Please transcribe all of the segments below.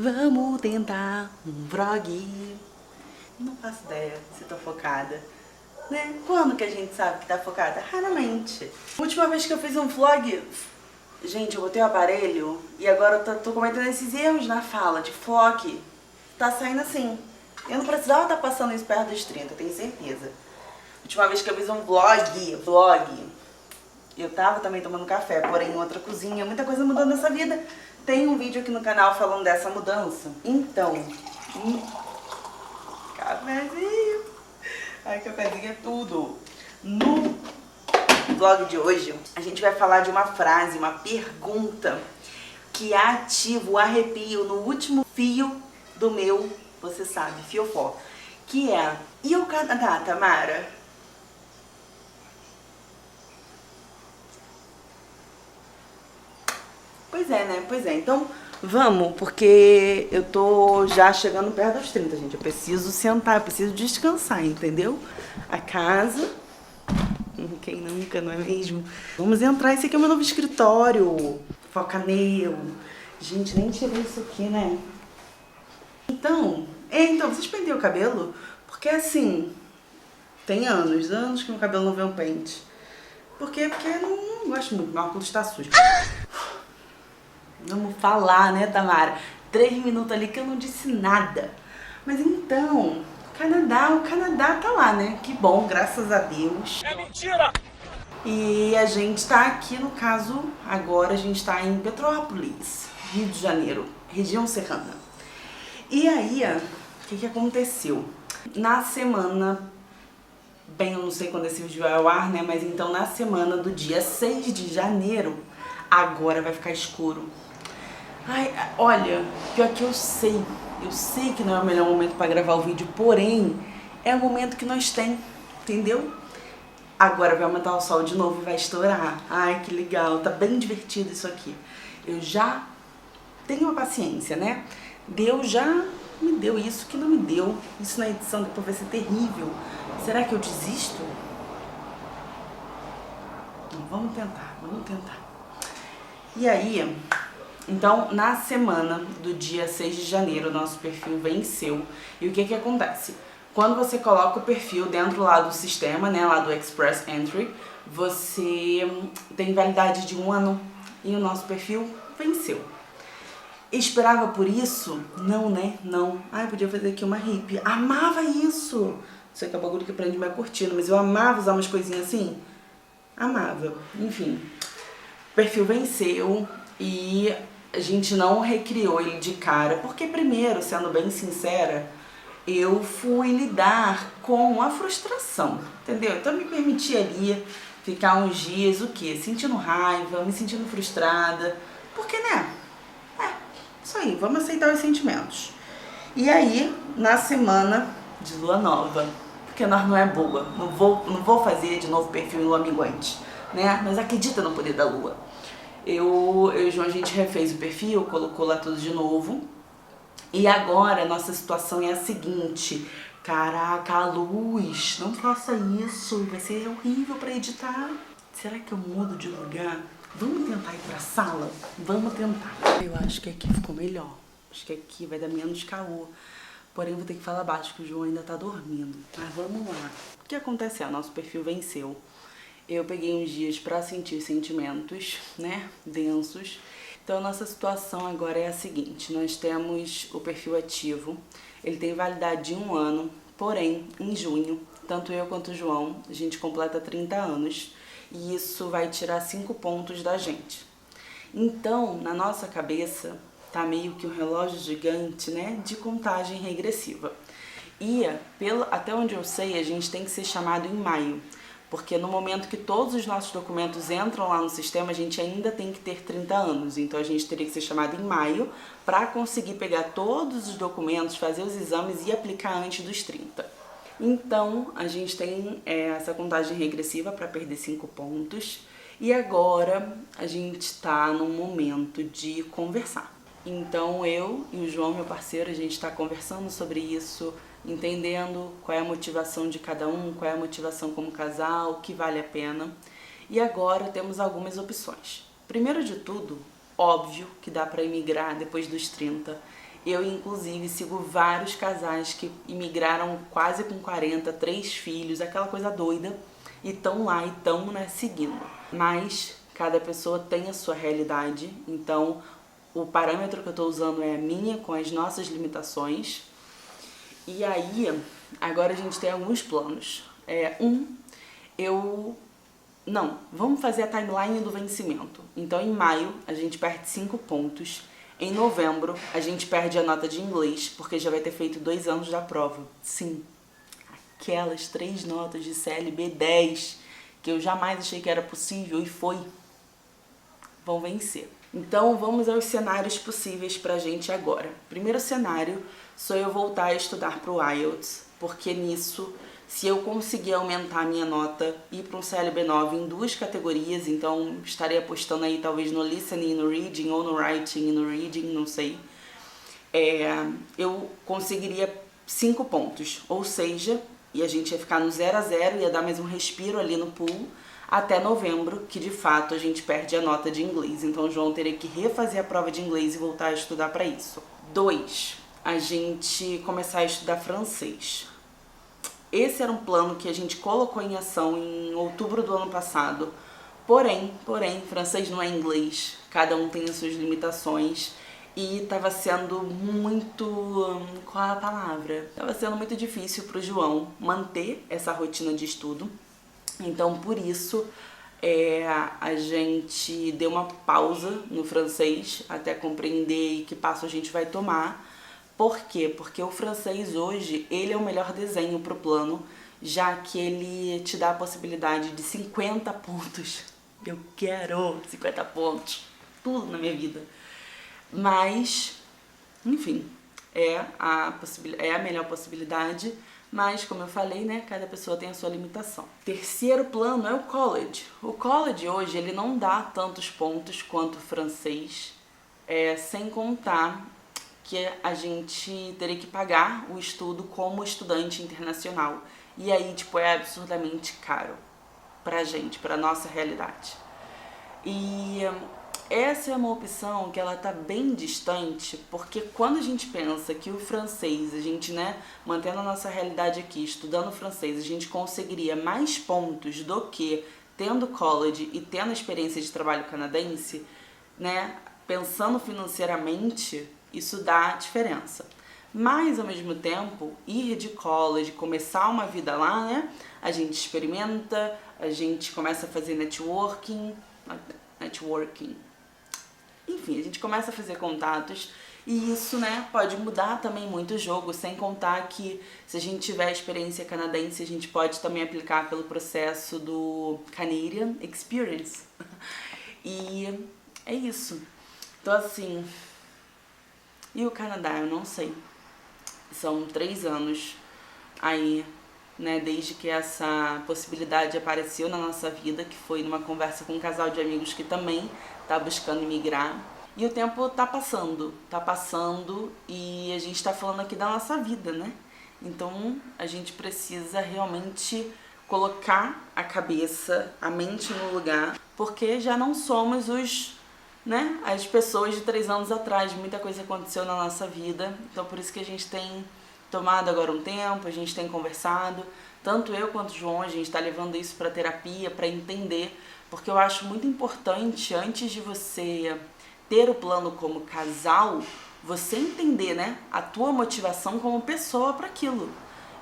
Vamos tentar um vlog. Não faço ideia se tô focada, né? Quando que a gente sabe que tá focada? Raramente. A última vez que eu fiz um vlog, gente, eu botei o aparelho e agora eu tô cometendo esses erros na fala de flock. Tá saindo assim. Eu não precisava estar passando isso perto dos 30, tenho certeza. A última vez que eu fiz um vlog, eu tava também tomando café, porém em outra cozinha. Muita coisa mudou nessa vida. Tem um vídeo aqui no canal falando dessa mudança. Então, cafezinho. Ai, cafezinho é tudo. No vlog de hoje, a gente vai falar de uma frase, uma pergunta que ativa o arrepio no último fio do meu, você sabe, fiofó. Que é, e o Canadá, Tamara? Pois é, né? Pois é. Então, vamos, porque eu tô já chegando perto dos 30, gente. Eu preciso sentar, eu preciso descansar, entendeu? A casa, quem nunca, não é mesmo? Vamos entrar, esse aqui é o meu novo escritório. Foca nele. Gente, nem tirei isso aqui, né? Então, vocês penteiam o cabelo? Porque assim, tem anos que meu cabelo não vê um pente. Por quê? Porque eu não gosto muito, meu óculos está sujo. Vamos falar, né, Tamara? 3 minutos ali que eu não disse nada. Mas então, o Canadá tá lá, né? Que bom, graças a Deus. É mentira! E a gente tá aqui, no caso, agora a gente tá em Petrópolis, Rio de Janeiro, região serrana. E aí, o que aconteceu? Na semana, bem, eu não sei quando esse vídeo vai ao ar, né? Mas então na semana do dia 6 de janeiro, agora vai ficar escuro. Ai, olha, pior que eu sei que não é o melhor momento pra gravar o vídeo, porém, é o momento que nós tem, entendeu? Agora vai aumentar o sol de novo e vai estourar. Ai, que legal, tá bem divertido isso aqui. Eu já tenho uma paciência, né? Deus já me deu isso que não me deu. Isso na edição depois vai ser terrível. Será que eu desisto? Não, vamos tentar. E aí, então, na semana do dia 6 de janeiro, o nosso perfil venceu. E o que acontece? Quando você coloca o perfil dentro lá do sistema, né, lá do Express Entry, você tem validade de 1 ano e o nosso perfil venceu. Esperava por isso? Não, né? Não. Ai, podia fazer aqui uma hippie. Amava isso! Isso aqui é o bagulho que prende minha cortina, mas eu amava usar umas coisinhas assim. Amava. Enfim. O perfil venceu e a gente não recriou ele de cara, porque primeiro, sendo bem sincera, eu fui lidar com a frustração, entendeu? Então eu me permiti ali ficar uns dias, o quê? Sentindo raiva, me sentindo frustrada, porque, né? Isso aí, vamos aceitar os sentimentos. E aí, na semana de lua nova, porque nós não é boa, não vou fazer de novo perfil em lua minguante, né? Mas acredita no poder da lua. Eu e o João, a gente refez o perfil, colocou lá tudo de novo. E agora a nossa situação é a seguinte: caraca, a luz, não faça isso, vai ser horrível pra editar. Será que eu mudo de lugar? Vamos tentar ir pra sala? Vamos tentar. Eu acho que aqui ficou melhor. Acho que aqui vai dar menos caô. Porém, vou ter que falar baixo, que o João ainda tá dormindo. Mas vamos lá. O que aconteceu? Nosso perfil venceu. Eu peguei uns dias pra sentir sentimentos, né, densos. Então, a nossa situação agora é a seguinte: nós temos o perfil ativo, ele tem validade de 1 ano, porém, em junho, tanto eu quanto o João, a gente completa 30 anos, e isso vai tirar 5 pontos da gente. Então, na nossa cabeça, tá meio que um relógio gigante, né, de contagem regressiva. E, até onde eu sei, a gente tem que ser chamado em maio. Porque no momento que todos os nossos documentos entram lá no sistema, a gente ainda tem que ter 30 anos. Então a gente teria que ser chamado em maio para conseguir pegar todos os documentos, fazer os exames e aplicar antes dos 30. Então a gente tem essa contagem regressiva para perder 5 pontos. E agora a gente está num momento de conversar. Então eu e o João, meu parceiro, a gente está conversando sobre isso, entendendo qual é a motivação de cada um, qual é a motivação como casal, o que vale a pena. E agora temos algumas opções. Primeiro de tudo, óbvio que dá para emigrar depois dos 30. Eu, inclusive, sigo vários casais que imigraram quase com 40, 3 filhos, aquela coisa doida, e estão lá e estão, né, seguindo. Mas cada pessoa tem a sua realidade, então o parâmetro que eu estou usando é a minha, com as nossas limitações. E aí, agora a gente tem alguns planos. Vamos fazer a timeline do vencimento. Então, em maio, a gente perde 5 pontos. Em novembro, a gente perde a nota de inglês, porque já vai ter feito 2 anos da prova. Sim, aquelas 3 notas de CLB 10, que eu jamais achei que era possível, e foi. Vão vencer. Então, vamos aos cenários possíveis pra gente agora. Primeiro cenário, sou eu voltar a estudar pro IELTS, porque nisso, se eu conseguir aumentar a minha nota e ir para um CLB 9 em 2 categorias, então estarei apostando aí talvez no listening, no reading, ou no writing e no reading, não sei, eu conseguiria 5 pontos, ou seja, e a gente ia ficar no 0 a 0, ia dar mais um respiro ali no pool, até novembro, que de fato a gente perde a nota de inglês. Então o João teria que refazer a prova de inglês e voltar a estudar para isso. 2, a gente começar a estudar francês. Esse era um plano que a gente colocou em ação em outubro do ano passado. Porém, francês não é inglês, cada um tem as suas limitações e estava sendo muito... qual é a palavra? Estava sendo muito difícil para o João manter essa rotina de estudo. Então, por isso, a gente deu uma pausa no francês até compreender que passo a gente vai tomar. Por quê? Porque o francês hoje, ele é o melhor desenho pro plano, já que ele te dá a possibilidade de 50 pontos. Eu quero 50 pontos, tudo na minha vida. Mas, enfim, é a melhor possibilidade, mas como eu falei, né, cada pessoa tem a sua limitação. Terceiro plano é o college. O college hoje, ele não dá tantos pontos quanto o francês, sem contar que a gente teria que pagar o estudo como estudante internacional. E aí, tipo, é absurdamente caro pra gente, pra nossa realidade. E essa é uma opção que ela tá bem distante, porque quando a gente pensa que o francês, a gente, né, mantendo a nossa realidade aqui, estudando francês, a gente conseguiria mais pontos do que tendo college e tendo experiência de trabalho canadense, né, pensando financeiramente, isso dá diferença. Mas, ao mesmo tempo, ir de college, começar uma vida lá, né? A gente experimenta, a gente começa a fazer networking. Enfim, a gente começa a fazer contatos e isso, né, pode mudar também muito o jogo, sem contar que se a gente tiver experiência canadense, a gente pode também aplicar pelo processo do Canadian Experience. E é isso. Então, assim... E o Canadá, eu não sei. São 3 anos aí, né, desde que essa possibilidade apareceu na nossa vida, que foi numa conversa com um casal de amigos que também tá buscando imigrar. E o tempo tá passando e a gente tá falando aqui da nossa vida, né? Então a gente precisa realmente colocar a cabeça, a mente no lugar, porque já não somos as pessoas de 3 anos atrás. Muita coisa aconteceu na nossa vida, então por isso que a gente tem tomado agora um tempo, a gente tem conversado, tanto eu quanto o João, a gente tá levando isso pra terapia, pra entender, porque eu acho muito importante, antes de você ter o plano como casal, você entender, né, a tua motivação como pessoa para aquilo.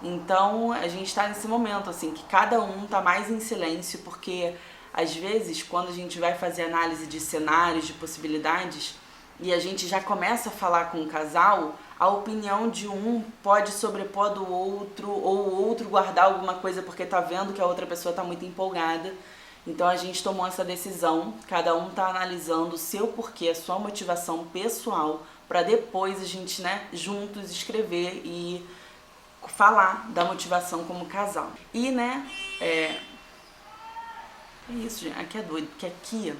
Então a gente tá nesse momento, assim, que cada um tá mais em silêncio, porque às vezes, quando a gente vai fazer análise de cenários, de possibilidades, e a gente já começa a falar com o casal, a opinião de um pode sobrepor do outro, ou o outro guardar alguma coisa porque tá vendo que a outra pessoa tá muito empolgada. Então a gente tomou essa decisão, cada um tá analisando o seu porquê, a sua motivação pessoal, para depois a gente, né, juntos escrever e falar da motivação como casal. E, né, é isso, gente. Aqui é doido, porque aqui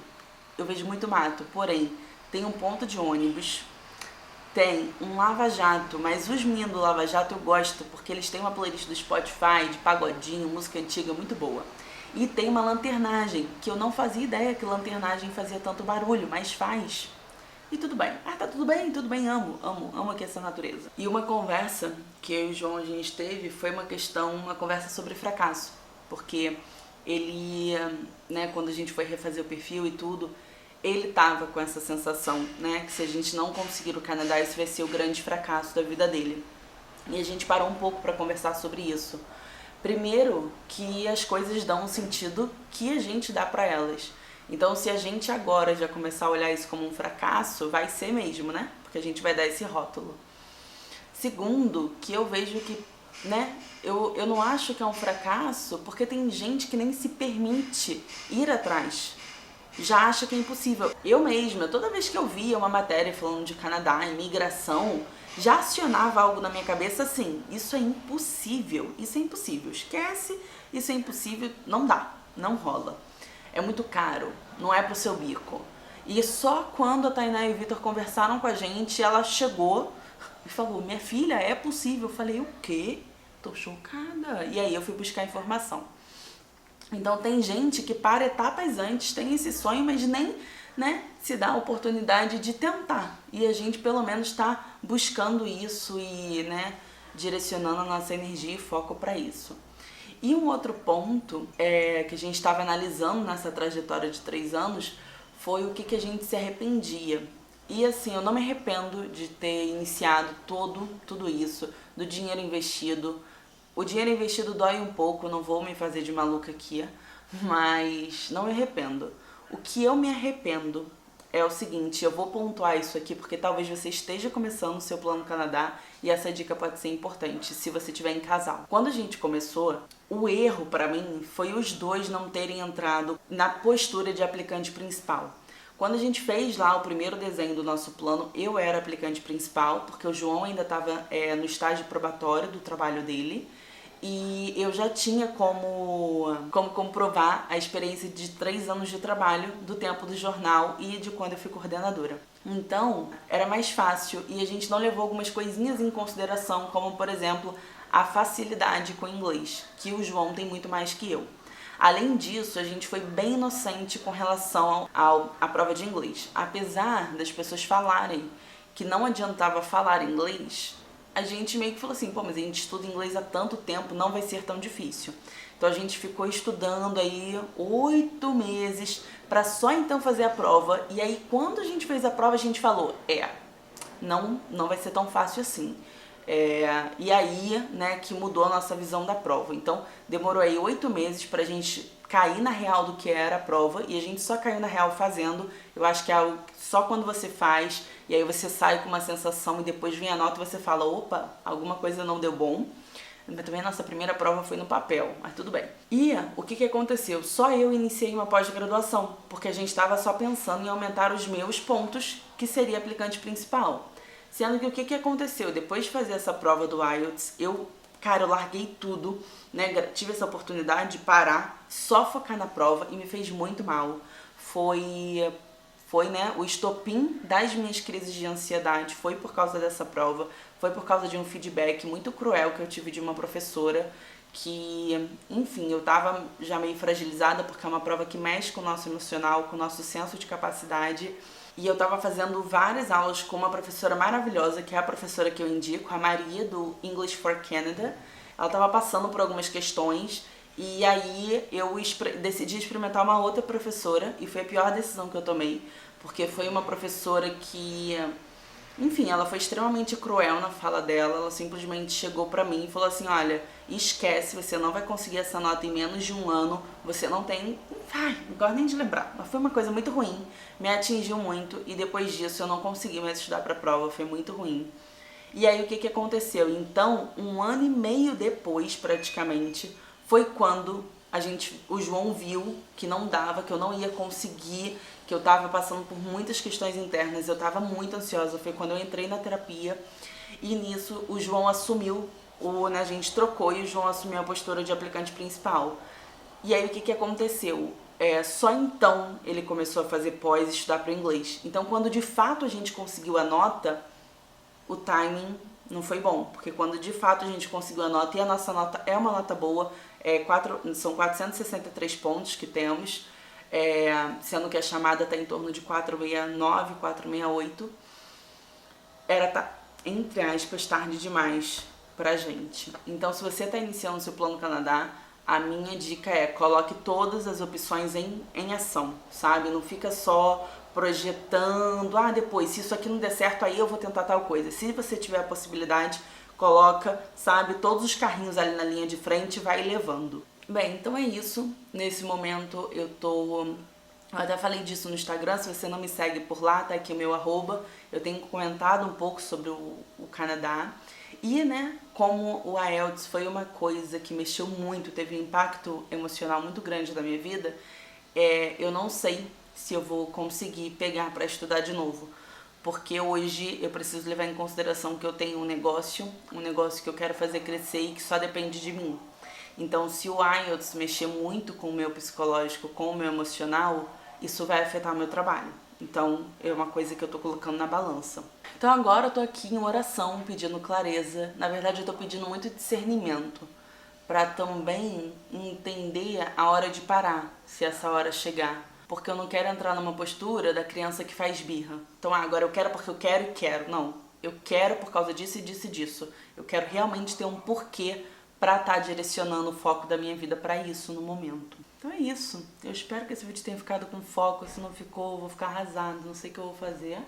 eu vejo muito mato, porém tem um ponto de ônibus, tem um lava-jato, mas os meninos do lava-jato eu gosto, porque eles têm uma playlist do Spotify, de pagodinho, música antiga, muito boa. E tem uma lanternagem, que eu não fazia ideia que lanternagem fazia tanto barulho, mas faz. E tudo bem. Ah, tá tudo bem, amo aqui essa natureza. E uma conversa que eu e o João a gente teve foi uma conversa sobre fracasso. Porque ele, né, quando a gente foi refazer o perfil e tudo, ele tava com essa sensação, né, que se a gente não conseguir o Canadá, isso vai ser o grande fracasso da vida dele. E a gente parou um pouco para conversar sobre isso. Primeiro, que as coisas dão um sentido que a gente dá para elas. Então, se a gente agora já começar a olhar isso como um fracasso, vai ser mesmo, né? Porque a gente vai dar esse rótulo. Segundo, que eu vejo que, né, eu não acho que é um fracasso, porque tem gente que nem se permite ir atrás. Já acha que é impossível. Eu mesma, toda vez que eu via uma matéria falando de Canadá, imigração, já acionava algo na minha cabeça assim, isso é impossível, esquece, isso é impossível, não dá, não rola. É muito caro, não é pro seu bico. E só quando a Tainá e o Vitor conversaram com a gente, ela chegou e falou, minha filha, é possível. Eu falei, o quê? Tô chocada. E aí eu fui buscar informação. Então tem gente que para etapas antes, tem esse sonho, mas nem, né, se dá a oportunidade de tentar. E a gente pelo menos está buscando isso e, né, direcionando a nossa energia e foco para isso. E um outro ponto que a gente estava analisando nessa trajetória de 3 anos foi o que a gente se arrependia. E assim, eu não me arrependo de ter iniciado tudo isso, do dinheiro investido. O dinheiro investido dói um pouco, não vou me fazer de maluca aqui, mas não me arrependo. O que eu me arrependo é o seguinte, eu vou pontuar isso aqui porque talvez você esteja começando o seu plano Canadá e essa dica pode ser importante se você estiver em casal. Quando a gente começou, o erro pra mim foi os dois não terem entrado na postura de aplicante principal. Quando a gente fez lá o primeiro desenho do nosso plano, eu era aplicante principal, porque o João ainda estava no estágio probatório do trabalho dele. E eu já tinha como comprovar a experiência de 3 anos de trabalho do tempo do jornal e de quando eu fui coordenadora. Então, era mais fácil e a gente não levou algumas coisinhas em consideração, como, por exemplo, a facilidade com o inglês, que o João tem muito mais que eu. Além disso, a gente foi bem inocente com relação à prova de inglês. Apesar das pessoas falarem que não adiantava falar inglês, a gente meio que falou assim, pô, mas a gente estuda inglês há tanto tempo, não vai ser tão difícil. Então a gente ficou estudando aí 8 meses para só então fazer a prova. E aí quando a gente fez a prova, a gente falou, não vai ser tão fácil assim. E aí, né, que mudou a nossa visão da prova. Então demorou aí 8 meses pra gente cair na real do que era a prova, e a gente só caiu na real fazendo. Eu acho que é algo que só quando você faz, e aí você sai com uma sensação e depois vem a nota e você fala, opa, alguma coisa não deu bom. Mas também a nossa primeira prova foi no papel, mas tudo bem. E o que aconteceu? Só eu iniciei uma pós-graduação, porque a gente estava só pensando em aumentar os meus pontos, que seria aplicante principal. Sendo que o que aconteceu? Depois de fazer essa prova do IELTS, eu larguei tudo, né? Tive essa oportunidade de parar, só focar na prova e me fez muito mal. Foi, né, o estopim das minhas crises de ansiedade, foi por causa dessa prova, foi por causa de um feedback muito cruel que eu tive de uma professora que, enfim, eu tava já meio fragilizada porque é uma prova que mexe com o nosso emocional, com o nosso senso de capacidade. E eu tava fazendo várias aulas com uma professora maravilhosa, que é a professora que eu indico, a Maria, do English for Canada. Ela tava passando por algumas questões e aí eu decidi experimentar uma outra professora e foi a pior decisão que eu tomei, porque foi uma professora que, enfim, ela foi extremamente cruel na fala dela. Ela simplesmente chegou pra mim e falou assim, olha, esquece, você não vai conseguir essa nota em menos de 1 ano, você não tem... Ai, não gosto nem de lembrar, mas foi uma coisa muito ruim, me atingiu muito e depois disso eu não consegui mais estudar pra prova, foi muito ruim. E aí o que aconteceu? Então, 1 ano e meio depois, praticamente, foi quando o João viu que não dava, que eu não ia conseguir, que eu tava passando por muitas questões internas, eu tava muito ansiosa. Foi quando eu entrei na terapia e nisso o João assumiu, a gente trocou e o João assumiu a postura de aplicante principal. E aí o que aconteceu? Só então ele começou a fazer pós e estudar para o inglês. Então quando de fato a gente conseguiu a nota, o timing não foi bom, porque quando de fato a gente conseguiu a nota, e a nossa nota é uma nota boa, são 463 pontos que temos, sendo que a chamada está em torno de 469, 468, tá, entre aspas, tarde demais pra gente. Então, se você está iniciando seu Plano Canadá, a minha dica é coloque todas as opções em ação, sabe? Não fica só projetando, depois, se isso aqui não der certo, aí eu vou tentar tal coisa. Se você tiver a possibilidade, coloca, sabe, todos os carrinhos ali na linha de frente e vai levando. Bem, então é isso. Nesse momento eu até falei disso no Instagram, se você não me segue por lá, tá aqui o meu @. Eu tenho comentado um pouco sobre o Canadá. E, né, como o IELTS foi uma coisa que mexeu muito, teve um impacto emocional muito grande na minha vida, eu não sei se eu vou conseguir pegar para estudar de novo. Porque hoje eu preciso levar em consideração que eu tenho um negócio que eu quero fazer crescer e que só depende de mim. Então, se o IELTS mexer muito com o meu psicológico, com o meu emocional, isso vai afetar o meu trabalho. Então, é uma coisa que eu tô colocando na balança. Então, agora eu tô aqui em oração, pedindo clareza. Na verdade, eu tô pedindo muito discernimento, para também entender a hora de parar, se essa hora chegar. Porque eu não quero entrar numa postura da criança que faz birra. Então, agora eu quero porque eu quero e quero. Não, eu quero por causa disso e disso e disso. Eu quero realmente ter um porquê pra estar direcionando o foco da minha vida pra isso no momento. Então é isso. Eu espero que esse vídeo tenha ficado com foco. Se não ficou, eu vou ficar arrasado. Não sei o que eu vou fazer.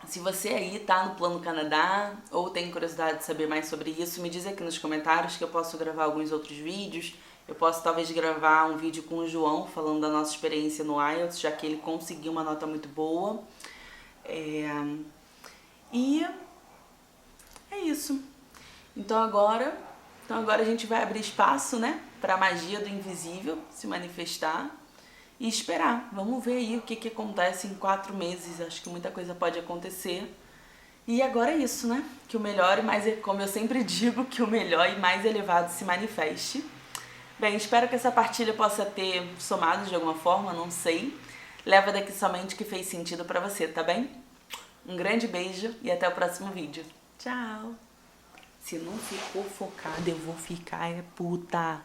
Se você aí tá no Plano Canadá ou tem curiosidade de saber mais sobre isso, me diz aqui nos comentários que eu posso gravar alguns outros vídeos. Eu posso talvez gravar um vídeo com o João falando da nossa experiência no IELTS, já que ele conseguiu uma nota muito boa. E é isso. Então agora a gente vai abrir espaço, né, para a magia do invisível se manifestar e esperar. Vamos ver aí o que acontece em 4 meses. Acho que muita coisa pode acontecer. E agora é isso, né? Que o melhor e mais, como eu sempre digo, que o melhor e mais elevado se manifeste. Bem, espero que essa partilha possa ter somado de alguma forma, não sei. Leva daqui somente o que fez sentido pra você, tá bem? Um grande beijo e até o próximo vídeo. Tchau! Se não ficou focada, eu vou ficar puta.